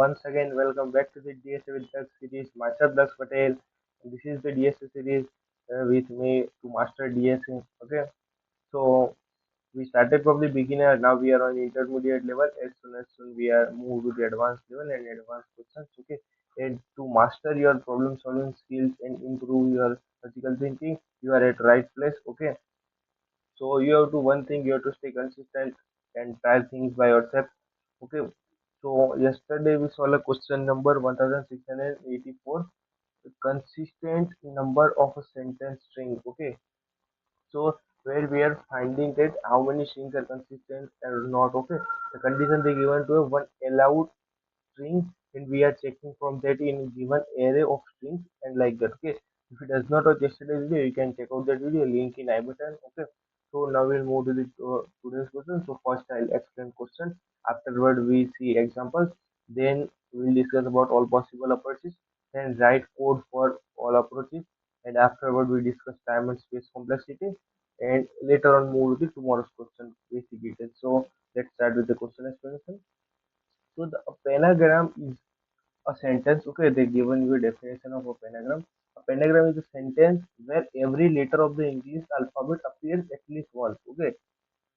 once again welcome back to the DSA with Dax series. Myself Dax Patel. This is the DSA series with me to master DSA. Okay, so we started from the beginner. Now we are on intermediate level. As soon we are moved to the advanced level and advanced questions. Okay, and to master your problem solving skills and improve your logical thinking, you are at right place. Okay, so you have to one thing you have to stay consistent and try things by yourself. Okay. So yesterday we saw a question number 1684, the consistent number of a sentence string. Okay. So where we are finding that how many strings are consistent or not. Okay. The condition they given to a one allowed string, and we are checking from that in given array of strings and like that. Okay, if it does not watch yesterday's video, you can check out that video, link in I button. Okay, so now we'll move to the today's question. So first I'll explain question, afterward we see examples, then we'll discuss about all possible approaches, then write code for all approaches, and afterward we discuss time and space complexity, and later on move to the tomorrow's question basic details. So let's start with the question explanation. So the a panagram is a sentence. Okay, they given you a definition of a panagram. A panagram is a sentence where every letter of the English alphabet appears at least once. Okay,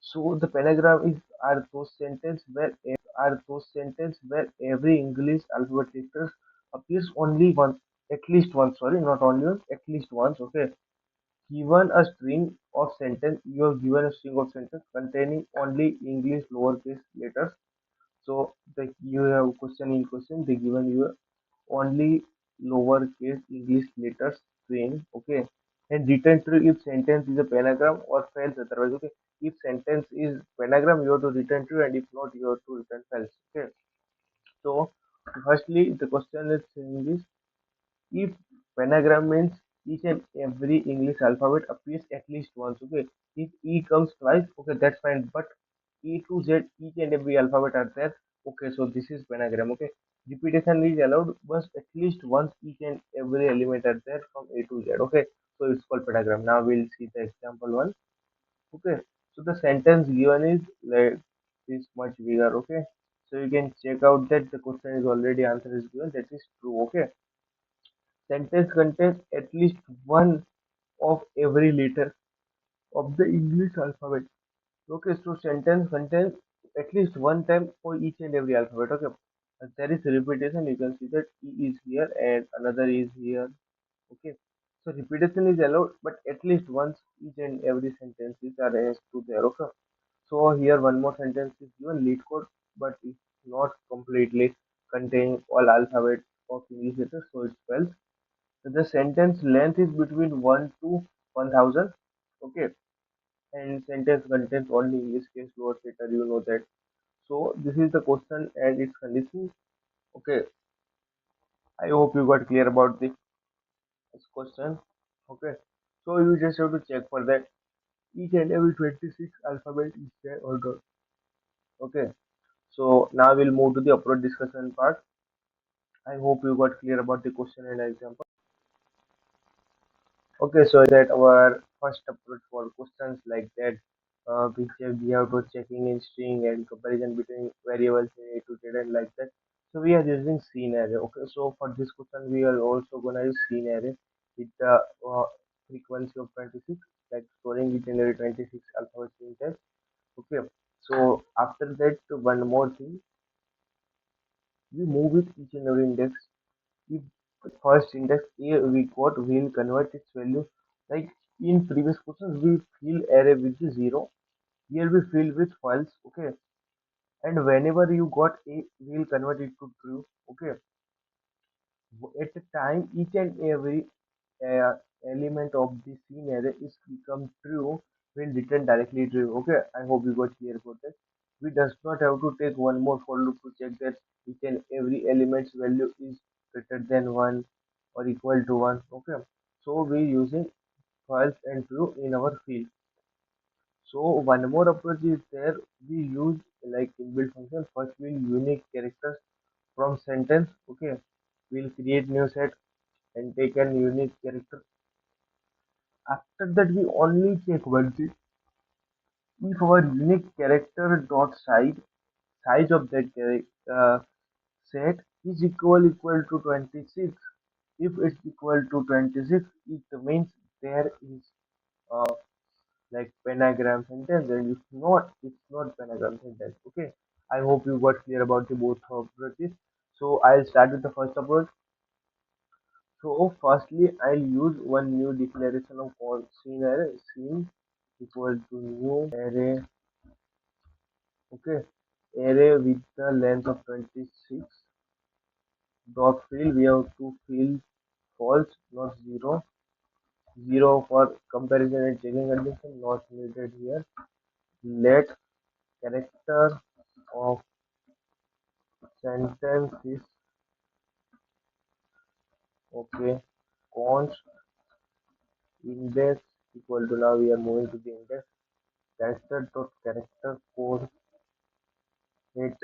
so the panagram is are those sentence where every English alphabet letter appears only once, at least once. Sorry, not only once, at least once. Okay, given a string of sentence, you have given a string of sentence containing only English lowercase letters. So you have question in question, they given you only lowercase English letters string. Okay, and return true if sentence is a pentagram or false otherwise. Okay, if sentence is pentagram, you have to return true, and if not, you have to return false. Okay, so firstly, the question is in this: if pentagram means each and every English alphabet appears at least once. Okay, if E comes twice, okay, that's fine. But E to Z, each and every alphabet are there. Okay, so this is pentagram. Okay, repetition is allowed, but at least once each and every element are there from A to Z. Okay, so it's called pentagram. Now we'll see the example one. Okay, so the sentence given is like this much bigger. Okay, so you can check out that the question is already answer is given. That is true. Okay, sentence contains at least one of every letter of the English alphabet. Okay, so sentence contains at least one time for each and every alphabet. Okay, there is repetition. You can see that E is here and another is here. Okay, so repetition is allowed, but at least once each and every sentences are has to there. Okay, so here one more sentence is given lead code, but it's not completely containing all alphabet of English letters, so it spells. So the sentence length is between 1 to 1000. Okay, and sentence contains only English case lower letter, you know that. So this is the question and its conditions. Okay, I hope you got clear about this question. Okay, so you just have to check for that each and every 26 alphabet is there or not. Okay, so now we'll move to the approach discussion part. I hope you got clear about the question and example. Okay, so that our first approach for questions like that, we have to checking in string and comparison between variables in A to Z and like that. So we are using scene array. Okay, so for this question we are also gonna use scene array with the frequency of 26, like storing each and every 26 alphabet syntax. Okay, so after that one more thing, we move with each and every index. If the first index A we got, we'll convert its value. Like in previous questions, we fill array with the zero. Here we fill with false. Okay, and whenever you got A, we'll convert it to true. Okay, at the time each and every uh, element of the scene array is become true when written directly true. Okay, I hope you got clear about that. We does not have to take one more for loop to check that each and every element's value is greater than one or equal to one. Okay, so we using false and true in our field. So one more approach is there. We use like inbuilt function. First we'll unique characters from sentence. Okay, we'll create new set and take an unique character. After that, we only check one thing: if our unique character dot size of that set is equal to 26. If it's equal to 26, it means there is uh, like pentagram sentence, and if not, it's not pentagram sentence. Okay, I hope you got clear about the both approaches. So I'll start with the first approach. So firstly, I'll use one new declaration of called scene array. Scene equal to new array. Okay, array with the length of 26. Dot fill, we have to fill false, not zero. Zero for comparison and checking condition, not needed here. Let character of sentence is okay. Const index equal to, now we are moving to the index. Character dot character code at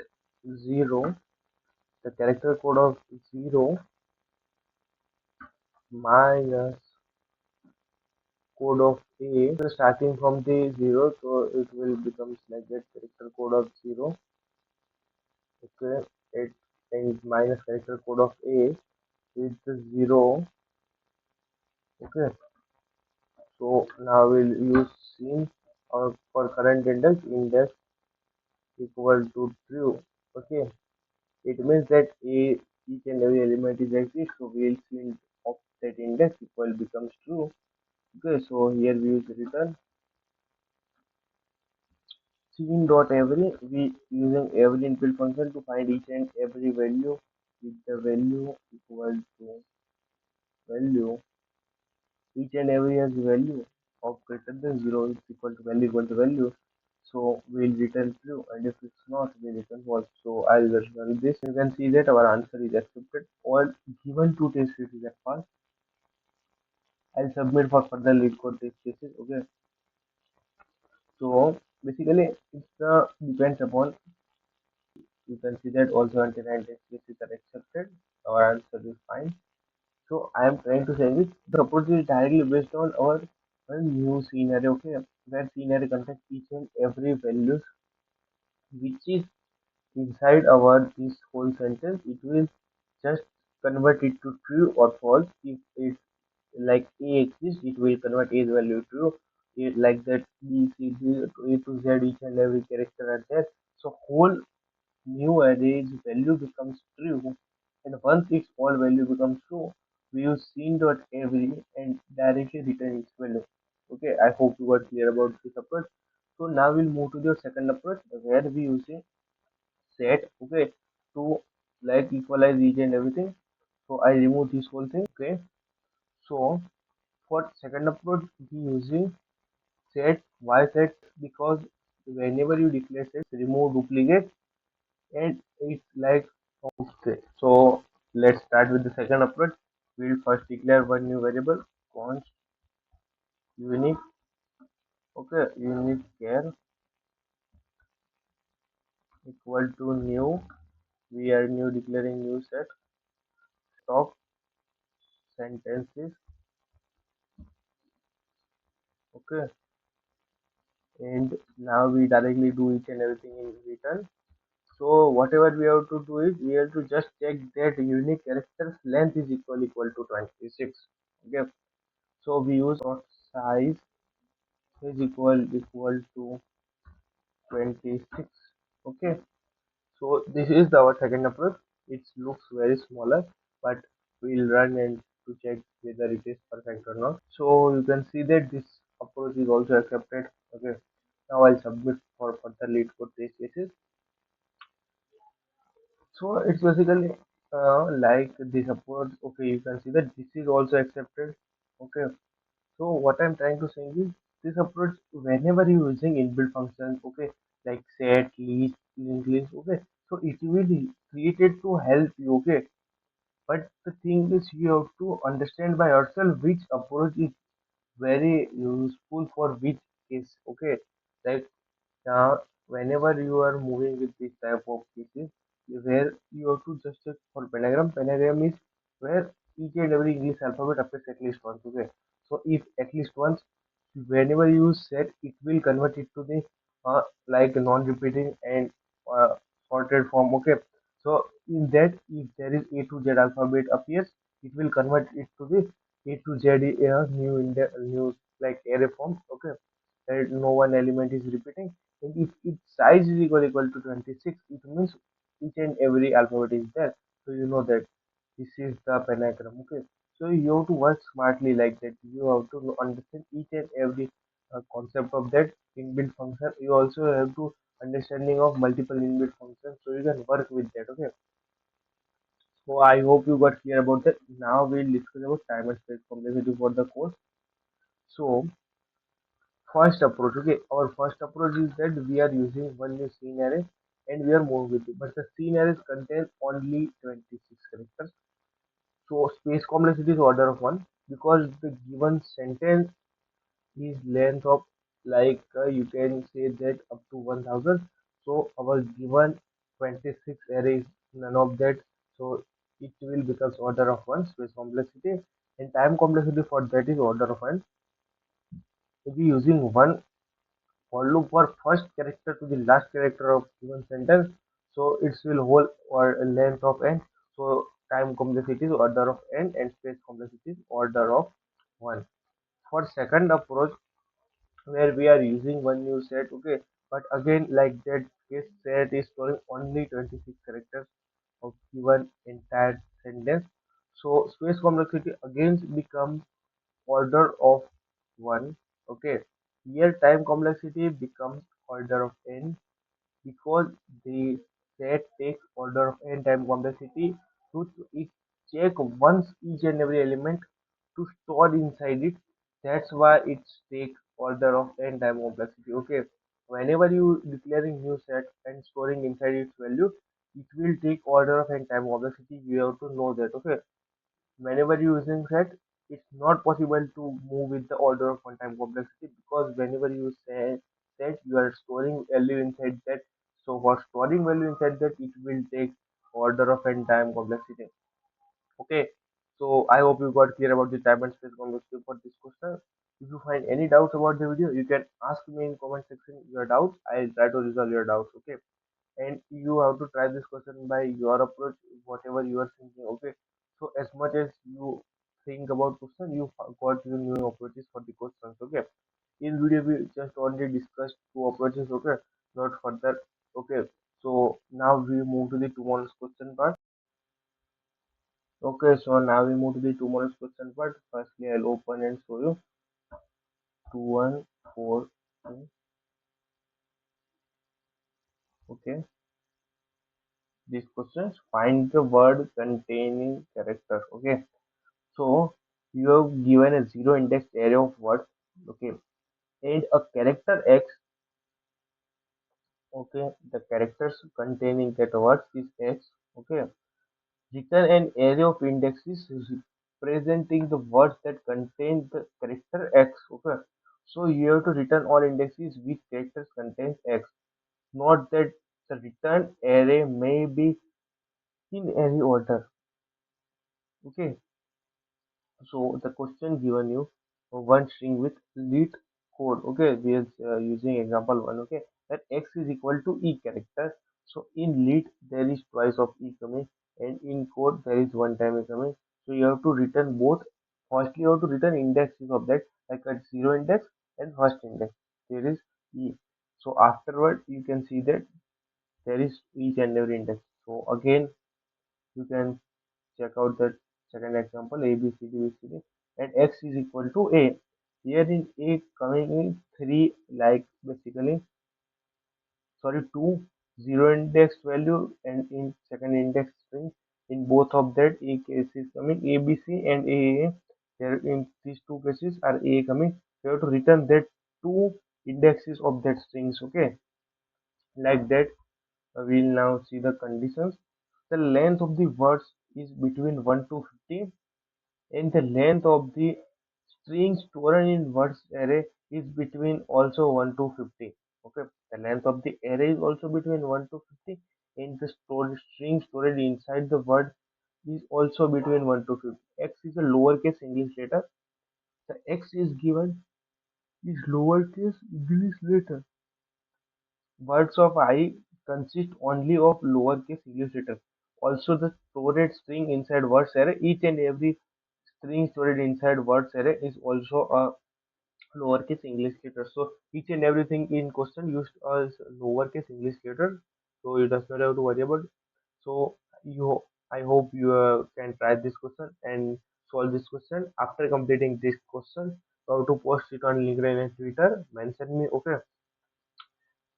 zero. The character code of zero minus code of a. So starting from the zero, so it will becomes like that, character code of zero. Okay, it and minus character code of a with the zero. Okay, so now we'll use scene or for current index equal to true. Okay, it means that a each and every element is exist, so we'll see of that index equal becomes true. Okay, so here we use return scene dot every. We using every input function to find each and every value with the value equal to value. Each and every has value of greater than zero is equal to value. So we'll return true, and if it's not, we return false. So I'll just run this. You can see that our answer is accepted. All given two test cases at first. I'll submit for further lead code test cases. Okay. So basically, it's depends upon. You can see that all 79 test cases are accepted. Our answer is fine. So I am trying to say this. The approach is directly based on our new scenario. Okay, where scenario contains each and every values which is inside our this whole sentence. It will just convert it to true or false. If it's like a exists, it will convert a's value to true. It, like that, b c d to a to z, each and every character are there. So whole new array's value becomes true, and once its all value becomes true, we use scene.every and directly return its value. Okay, I hope you got clear about this approach. So now we'll move to the second approach where we use a set, okay, to like equalize each and everything. So I remove this whole thing. Okay, so for second approach we using set. Why set? Because whenever you declare set, remove duplicate, and it's like okay. So let's start with the second approach. We'll first declare one new variable, const unique. Okay, unique char equal to new. We are new declaring new set stop sentences. Okay, and now we directly do each and everything in return. So whatever we have to do is we have to just check that unique character's length is equal to 26. Okay, so we use dot size is equal to 26. Okay, so this is our second approach. It looks very smaller, but we'll run and to check whether it is perfect or not. So you can see that this approach is also accepted. Okay, now I'll submit for further lead code test cases. So it's basically like this approach. Okay, you can see that this is also accepted. Okay, so what I'm trying to say is this approach whenever you're using inbuilt functions, okay, like set, list, linked list, okay, so it will be created to help you, okay. But the thing is you have to understand by yourself which approach is very useful for which case, okay. Like whenever you are moving with this type of cases, where you have to just check for pentagram. Pentagram is where each and every English alphabet appears at least once. Okay, so if at least once, whenever you set, it will convert it to the like non-repeating and sorted form. Okay, So in that, if there is A to Z alphabet appears, it will convert it to the A to Z new new like array form. Okay, and no one element is repeating. And if its size is equal to 26, it means each and every alphabet is there. So you know that this is the pentagram. Okay, so you have to work smartly like that. You have to understand each and every concept of that inbuilt function. You also have to understanding of multiple inbuilt functions, so you can work with that. Okay, so I hope you got clear about that. Now we'll discuss about time and space complexity for the code. So first approach, okay, our first approach is that we are using one new scene array and we are moving with it. But the scene arrays contain only 26 characters. So space complexity is order of one because the given sentence is length of you can say that up to 1000. So our given 26 array is none of that. So it will become order of one space complexity, and time complexity for that is order of n. If we using one for loop for first character to the last character of given sentence, so it will hold or a length of n. So time complexity is order of n and space complexity is order of 1. For second approach, where we are using one new set, okay, but again like that case set is storing only 26 characters of given entire sentence. So space complexity again becomes order of 1. Okay, here time complexity becomes order of n because the set takes order of n time complexity to it check once each and every element to store inside it. That's why it takes order of n time complexity. Okay, whenever you declaring new set and storing inside its value, it will take order of n time complexity. You have to know that. Okay, whenever you're using set, it's not possible to move with the order of one time complexity because whenever you say set, you are storing value inside that. So for storing value inside that, it will take order of n time complexity. Okay, so I hope you got clear about the time and space complexity for this question. If you find any doubts about the video, you can ask me in comment section your doubts. I'll try to resolve your doubts. Okay, and you have to try this question by your approach, whatever you are thinking. Okay, so as much as you think about question, you got your new approaches for the questions. Okay, in video we just only discussed two approaches. Okay, not further. Okay, so now we move to the tomorrow's question part. Okay, so now we move to the tomorrow's question part. Firstly, I'll open and show you 2142. Okay, these questions find the word containing character. Okay, so you have given a zero index array of words, okay, and a character X, okay, the characters containing that words is X, okay. Return an array of indexes representing the words that contain the character X, okay. So you have to return all indexes which characters contains X. Note that the return array may be in any order, okay. So the question given you one string with leet code. Okay, we are using example one. Okay, that x is equal to e character. So in leet there is twice of e coming, and in code there is one time e coming. So you have to return both. Firstly, you have to return indexes of that, like a zero index and first index. There is e. So afterward you can see that there is each and every index. So again you can check out the second example a b c d b c d and x is equal to a. Here in a coming in 3 like basically sorry 2 zero index value and in second index string in both of that a case is coming abc and aaa. Here in these two cases are a coming. You have to return that two indexes of that strings. Okay, like that we'll now see the conditions. The length of the words is between 1 to 50 and the length of the string stored in words array is between also 1 to 50. Okay, the length of the array is also between 1 to 50 and the stored string stored inside the word is also between 1 to 50. X is a lowercase English letter. The X is given is lowercase English letter. Words of I consist only of lowercase English letter. Also, the stored string inside words array, each and every string stored inside words array is also a lowercase English letter. So each and everything in question used as lowercase English letter. So you does not have to worry about it. So you, I hope you can try this question and solve this question. After completing this question, you have to post it on LinkedIn and Twitter. Mention me, okay?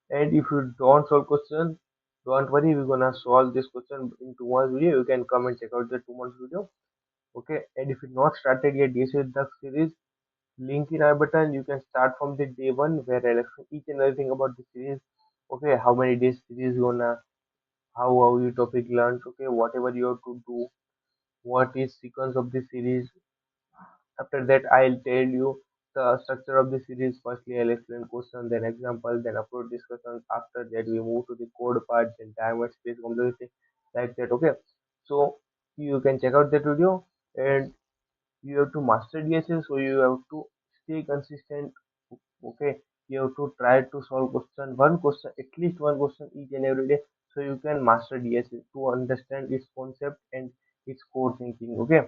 And if you don't solve question, don't worry. We're gonna solve this question in tomorrow's video. You can come and check out the tomorrow's video. Okay. And if you've not started yet, yes, with the series, link in our button. You can start from the day one where I explain each and everything about the series. Okay, how many days series gonna, how you topic learns. Okay, whatever you have to do, what is sequence of the series. After that, I'll tell you the structure of the series. Firstly, I'll explain question, then example, then upload discussions. After that, we move to the code part, then time and space complexity, like that. Okay, so you can check out that video, and you have to master DSS, so you have to stay consistent. Okay, you have to try to solve one question, at least one question each and every day, so you can master DSS to understand its concept and its core thinking. Okay,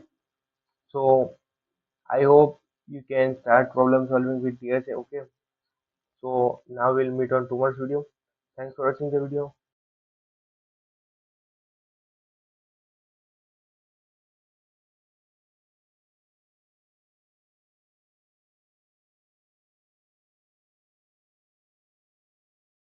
so I hope you can start problem solving with DSA. Okay, so now we'll meet on tomorrow's video. Thanks for watching the video.